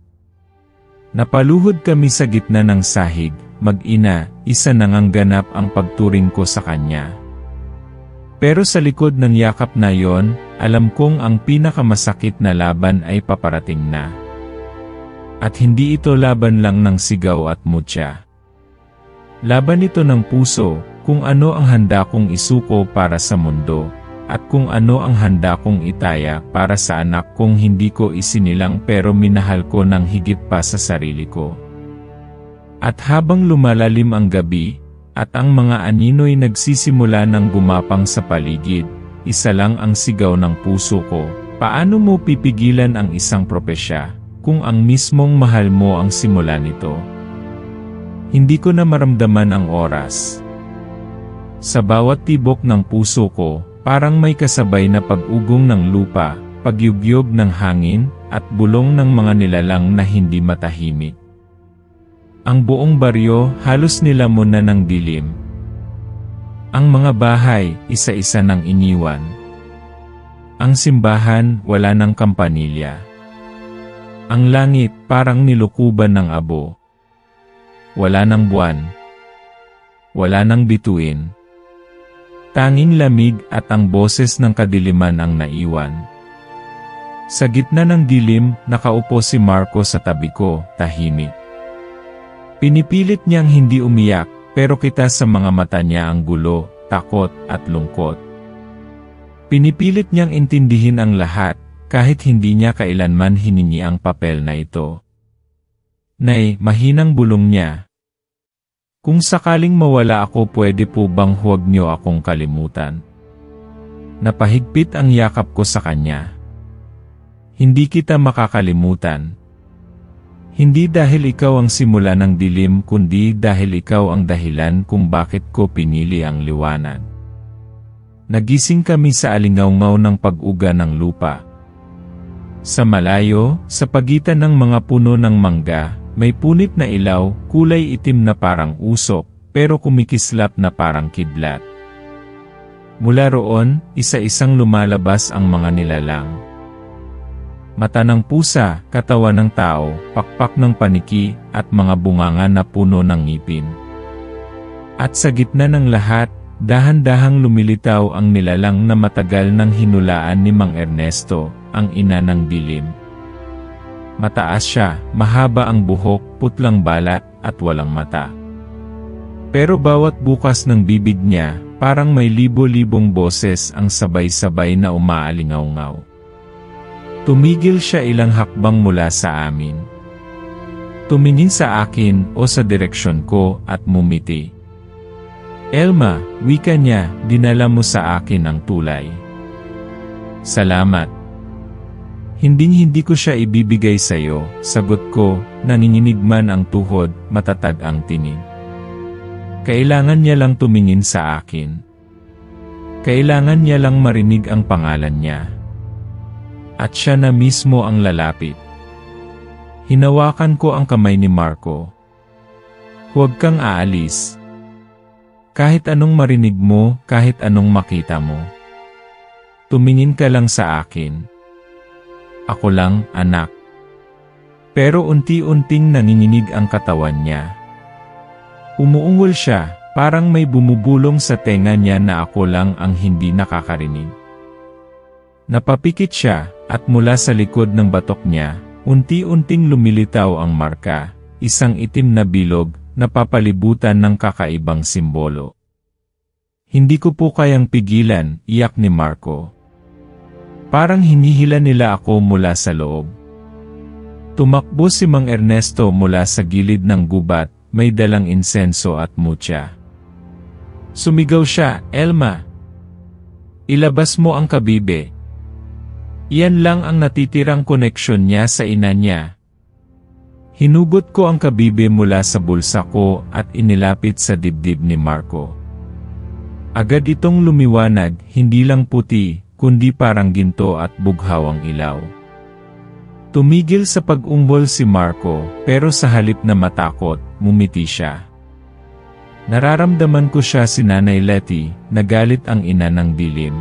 Napaluhod kami sa gitna ng sahig, mag-ina, isa nang ganap ang pagturing ko sa kanya. Pero sa likod ng yakap na yon, alam kong ang pinakamasakit na laban ay paparating na. At hindi ito laban lang ng sigaw at mutya. Laban ito ng puso, kung ano ang handa kong isuko para sa mundo. At kung ano ang handa kong itaya para sa anak kong hindi ko isinilang pero minahal ko ng higit pa sa sarili ko. At habang lumalalim ang gabi, at ang mga anino'y nagsisimula ng gumapang sa paligid, isa lang ang sigaw ng puso ko, paano mo pipigilan ang isang propesya, kung ang mismong mahal mo ang simula nito? Hindi ko na maramdaman ang oras. Sa bawat tibok ng puso ko, parang may kasabay na pag-ugong ng lupa, pagyugyog ng hangin, at bulong ng mga nilalang na hindi matahimik. Ang buong baryo halos nilamon na ng dilim. Ang mga bahay, isa-isa nang iniwan. Ang simbahan, wala ng kampanilya. Ang langit, parang nilukuban ng abo. Wala ng buwan. Wala ng bituin. Tanging lamig at ang boses ng kadiliman ang naiwan. Sa gitna ng dilim, nakaupo si Marco sa tabi ko, tahimik. Pinipilit niyang hindi umiyak, pero kita sa mga mata niya ang gulo, takot at lungkot. Pinipilit niyang intindihin ang lahat, kahit hindi niya kailanman hiningi ang papel na ito. Nay, mahinang bulong niya. Kung sakaling mawala ako, pwede po bang huwag niyo akong kalimutan? Napahigpit ang yakap ko sa kanya. Hindi kita makakalimutan. Hindi dahil ikaw ang simula ng dilim, kundi dahil ikaw ang dahilan kung bakit ko pinili ang liwanag. Nagising kami sa alingawngaw ng pag-uga ng lupa. Sa malayo, sa pagitan ng mga puno ng mangga, may punit na ilaw, kulay itim na parang usok, pero kumikislap na parang kidlat. Mula roon, isa-isang lumalabas ang mga nilalang. Mata ng pusa, katawan ng tao, pakpak ng paniki, at mga bunganga na puno ng ngipin. At sa gitna ng lahat, dahan-dahang lumilitaw ang nilalang na matagal nang hinulaan ni Mang Ernesto, ang ina ng dilim. Mataas siya, mahaba ang buhok, putlang balat, at walang mata. Pero bawat bukas ng bibig niya, parang may libo-libong boses ang sabay-sabay na umaalingaw-ngaw. Tumigil siya ilang hakbang mula sa amin. Tumingin sa akin o sa direksyon ko at mumiti. Elma, wika niya, dinala mo sa akin ang tulay. Salamat. Hinding-hindi ko siya ibibigay sa'yo, sagot ko, nanginginig man ang tuhod, matatag ang tinig. Kailangan niya lang tumingin sa akin. Kailangan niya lang marinig ang pangalan niya. At siya na mismo ang lalapit. Hinawakan ko ang kamay ni Marco. Huwag kang aalis. Kahit anong marinig mo, kahit anong makita mo. Tumingin ka lang sa akin. Ako lang, anak. Pero unti-unting nanginginig ang katawan niya. Umuungol siya, parang may bumubulong sa tenga niya na ako lang ang hindi nakakarinig. Napapikit siya, at mula sa likod ng batok niya, unti-unting lumilitaw ang marka, isang itim na bilog, napapalibutan ng kakaibang simbolo. Hindi ko po kayang pigilan, iyak ni Marco. Parang hinihila nila ako mula sa loob. Tumakbo si Mang Ernesto mula sa gilid ng gubat, may dalang insenso at mutya. Sumigaw siya, Elma! Ilabas mo ang kabibe. Iyan lang ang natitirang koneksyon niya sa ina niya. Hinugot ko ang kabibe mula sa bulsa ko at inilapit sa dibdib ni Marco. Agad itong lumiwanag, hindi lang puti, kundi parang ginto at bughawang ilaw. Tumigil sa pag-umbol si Marco, pero sa halip na matakot, mumiti siya. Nararamdaman ko siya si Nanay Letty, nagalit ang ina ng dilim.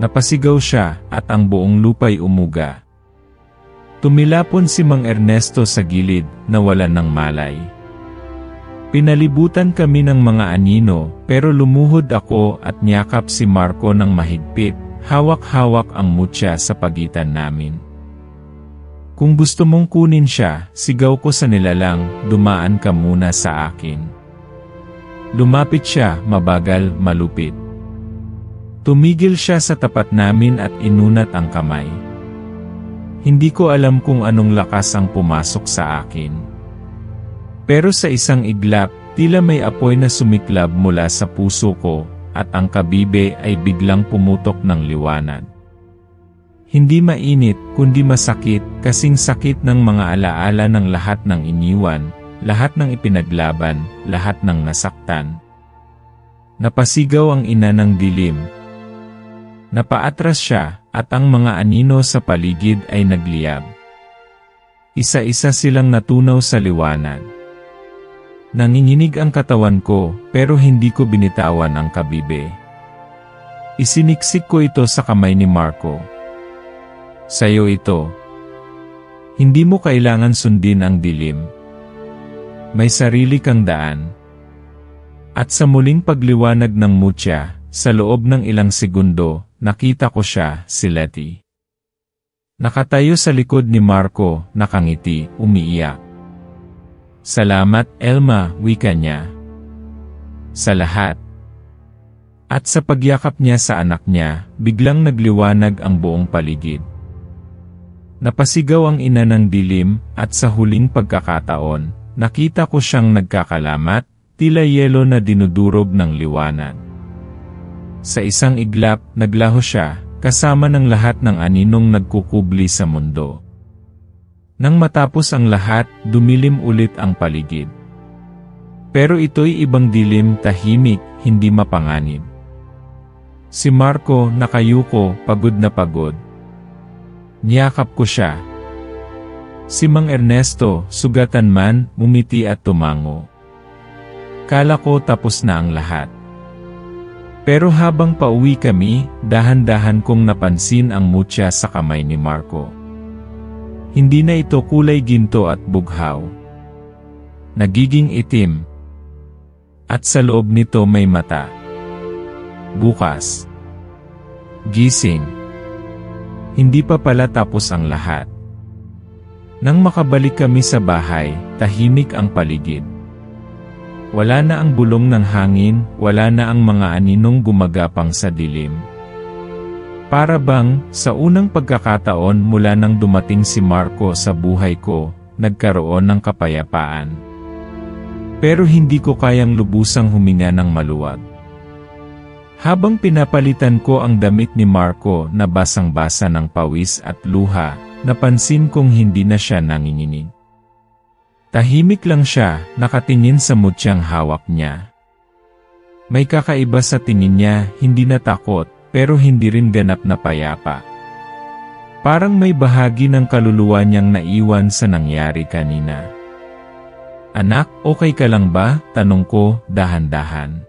Napasigaw siya, at ang buong lupa'y umuga. Tumilapon si Mang Ernesto sa gilid, nawalan ng malay. Pinalibutan kami ng mga anino, pero lumuhod ako at niyakap si Marco ng mahigpit, hawak-hawak ang mutya sa pagitan namin. Kung gusto mong kunin siya, sigaw ko sa nilalang, dumaan ka muna sa akin. Lumapit siya, mabagal, malupit. Tumigil siya sa tapat namin at inunat ang kamay. Hindi ko alam kung anong lakas ang pumasok sa akin. Pero sa isang iglap, tila may apoy na sumiklab mula sa puso ko, at ang kabibe ay biglang pumutok ng liwanag. Hindi mainit, kundi masakit, kasing sakit ng mga alaala ng lahat ng iniwan, lahat ng ipinaglaban, lahat ng nasaktan. Napasigaw ang ina ng dilim. Napaatras siya, at ang mga anino sa paligid ay nagliyab. Isa-isa silang natunaw sa liwanag. Nanginginig ang katawan ko, pero hindi ko binitawan ang kabibe. Isiniksik ko ito sa kamay ni Marco. Sa'yo ito. Hindi mo kailangan sundin ang dilim. May sarili kang daan. At sa muling pagliwanag ng mutya, sa loob ng ilang segundo, nakita ko siya, si Letty. Nakatayo sa likod ni Marco, nakangiti, umiiyak. Salamat, Elma, wika niya. Sa lahat. At sa pagyakap niya sa anak niya, biglang nagliwanag ang buong paligid. Napasigaw ang ina ng dilim, at sa huling pagkakataon, nakita ko siyang nagkakalamat, tila yelo na dinudurog ng liwanag. Sa isang iglap, naglaho siya, kasama ng lahat ng aninong nagkukubli sa mundo. Nang matapos ang lahat, dumilim ulit ang paligid. Pero ito'y ibang dilim, tahimik, hindi mapanganib. Si Marco nakayuko, pagod na pagod. Niyakap ko siya. Si Mang Ernesto, sugatan man, umiti at tumango. Kala ko tapos na ang lahat. Pero habang pauwi kami, dahan-dahan kong napansin ang mutya sa kamay ni Marco. Hindi na ito kulay ginto at bughaw. Nagiging itim. At sa loob nito may mata. Bukas. Gising. Hindi pa pala tapos ang lahat. Nang makabalik kami sa bahay, tahimik ang paligid. Wala na ang bulong ng hangin, wala na ang mga aninong gumagapang sa dilim. Para bang, sa unang pagkakataon mula nang dumating si Marco sa buhay ko, nagkaroon ng kapayapaan. Pero hindi ko kayang lubusang huminga ng maluwag. Habang pinapalitan ko ang damit ni Marco na basang-basa ng pawis at luha, napansin kong hindi na siya nanginginig. Tahimik lang siya, nakatingin sa mutyang hawak niya. May kakaiba sa tingin niya, hindi na takot, pero hindi rin ganap na payapa. Parang may bahagi ng kaluluwa niyang naiwan sa nangyari kanina. Anak, okay ka lang ba? Tanong ko, dahan-dahan.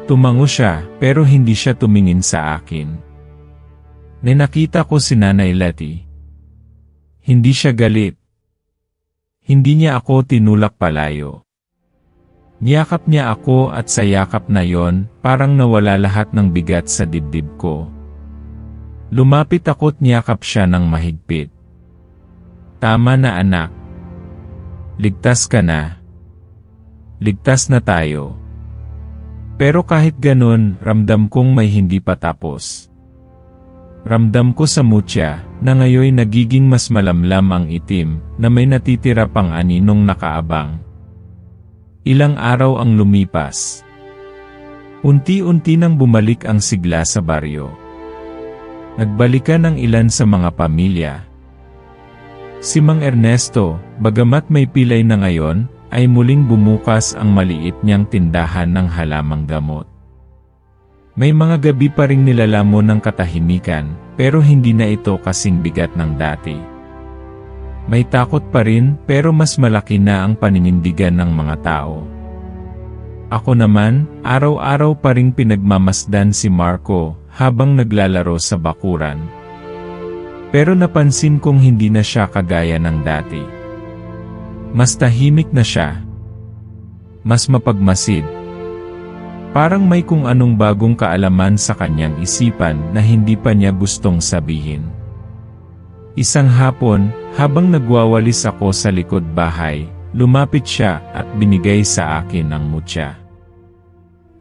Tumango siya, pero hindi siya tumingin sa akin. Nakita ko si Nanay Letty. Hindi siya galit. Hindi niya ako tinulak palayo. Niyakap niya ako at sa yakap na yon, parang nawala lahat ng bigat sa dibdib ko. Lumapit ako't niyakap siya ng mahigpit. Tama na anak. Ligtas ka na. Ligtas na tayo. Pero kahit ganun, ramdam kong may hindi pa tapos. Ramdam ko sa mutya, na ngayoy nagiging mas malamlam ang itim, na may natitira pang aninong nakaabang. Ilang araw ang lumipas. Unti-unti nang bumalik ang sigla sa baryo. Nagbalikan ang ilan sa mga pamilya. Si Mang Ernesto, bagamat may pilay na ngayon, ay muling bumukas ang maliit niyang tindahan ng halamang gamot. May mga gabi pa ring nilalamon ng katahimikan, pero hindi na ito kasing bigat ng dati. May takot pa rin, pero mas malaki na ang paninindigan ng mga tao. Ako naman, araw-araw pa ring pinagmamasdan si Marco, habang naglalaro sa bakuran. Pero napansin kong hindi na siya kagaya ng dati. Mas tahimik na siya. Mas mapagmasid. Parang may kung anong bagong kaalaman sa kanyang isipan na hindi pa niya gustong sabihin. Isang hapon, habang nagwawalis ako sa likod bahay, lumapit siya at binigay sa akin ang mutya.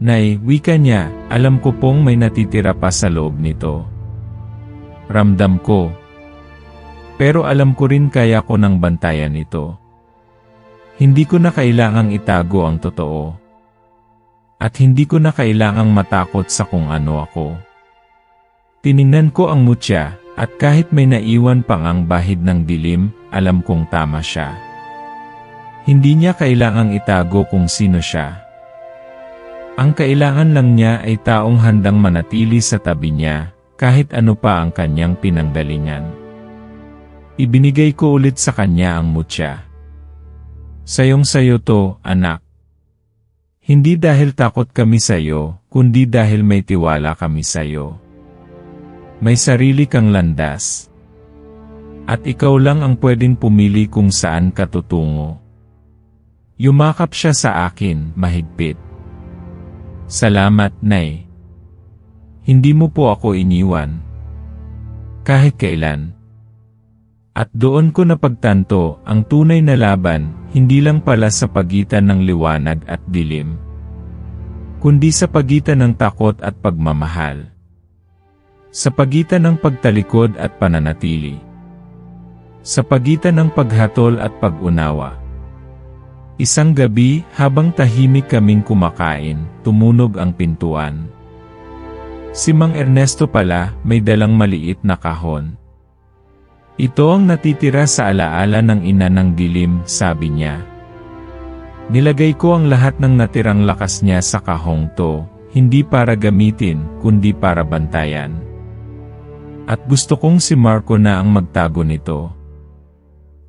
Nay, wika niya, alam ko pong may natitira pa sa loob nito. Ramdam ko. Pero alam ko rin kaya ko nang bantayan ito. Hindi ko na kailangang itago ang totoo. At hindi ko na kailangang matakot sa kung ano ako. Tiningnan ko ang mutya, at kahit may naiwan pang ang bahid ng dilim, alam kong tama siya. Hindi niya kailangang itago kung sino siya. Ang kailangan lang niya ay taong handang manatili sa tabi niya, kahit ano pa ang kanyang pinanggalingan. Ibinigay ko ulit sa kanya ang mutya. Sayong-sayo to, anak. Hindi dahil takot kami sayo, kundi dahil may tiwala kami sayo. May sarili kang landas. At ikaw lang ang pwedeng pumili kung saan ka tutungo. Yumakap siya sa akin, mahigpit. Salamat, Nay. Hindi mo po ako iniwan. Kahit kailan. At doon ko napagtanto, ang tunay na laban, hindi lang pala sa pagitan ng liwanag at dilim, kundi sa pagitan ng takot at pagmamahal. Sa pagitan ng pagtalikod at pananatili. Sa pagitan ng paghatol at pag-unawa. Isang gabi, habang tahimik kaming kumakain, tumunog ang pintuan. Si Mang Ernesto pala, may dalang maliit na kahon. Ito ang natitira sa alaala ng ina ng dilim, sabi niya. Nilagay ko ang lahat ng natirang lakas niya sa kahong to, hindi para gamitin, kundi para bantayan. At gusto kong si Marco na ang magtago nito.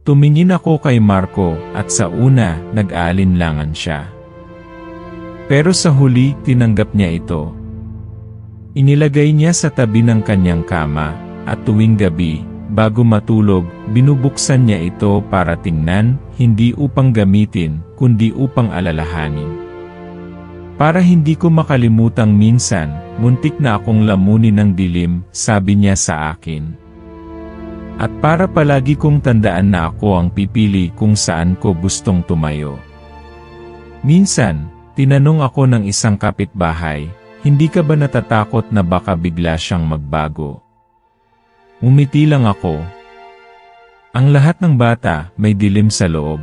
Tumingin ako kay Marco at sa una, nag-aalinlangan siya. Pero sa huli, tinanggap niya ito. Inilagay niya sa tabi ng kanyang kama, at tuwing gabi, bago matulog, binubuksan niya ito para tingnan, hindi upang gamitin, kundi upang alalahanin. Para hindi ko makalimutang minsan, muntik na akong lamunin ng dilim, sabi niya sa akin. At para palagi kong tandaan na ako ang pipili kung saan ko gustong tumayo. Minsan, tinanong ako ng isang kapitbahay, hindi ka ba natatakot na baka bigla siyang magbago? Umiti lang ako. Ang lahat ng bata may dilim sa loob.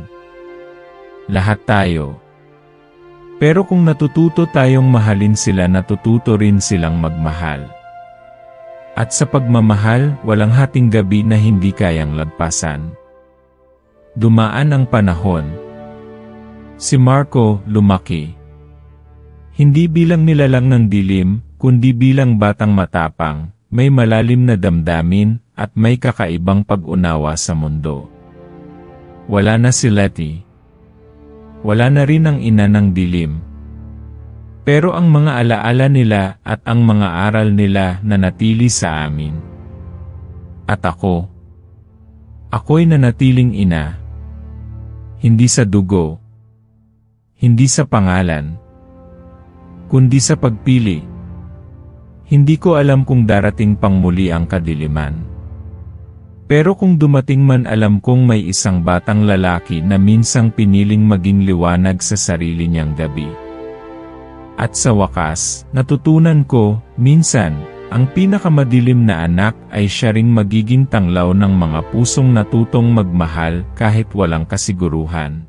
Lahat tayo. Pero kung natututo tayong mahalin sila, natututo rin silang magmahal. At sa pagmamahal, walang hating gabi na hindi kayang lagpasan. Dumaan ang panahon. Si Marco lumaki. Hindi bilang nilalang ng dilim, kundi bilang batang matapang, may malalim na damdamin, at may kakaibang pag-unawa sa mundo. Wala na si Letty. Wala na rin ang ina ng dilim. Pero ang mga alaala nila at ang mga aral nila nanatili sa amin. At ako'y nanatiling ina. Hindi sa dugo, hindi sa pangalan, kundi sa pagpili. Hindi ko alam kung darating pang muli ang kadiliman. Pero kung dumating man, alam kong may isang batang lalaki na minsang piniling maging liwanag sa sarili niyang gabi. At sa wakas, natutunan ko, minsan, ang pinakamadilim na anak ay siya ring magiging tanglaw ng mga pusong natutong magmahal kahit walang kasiguruhan.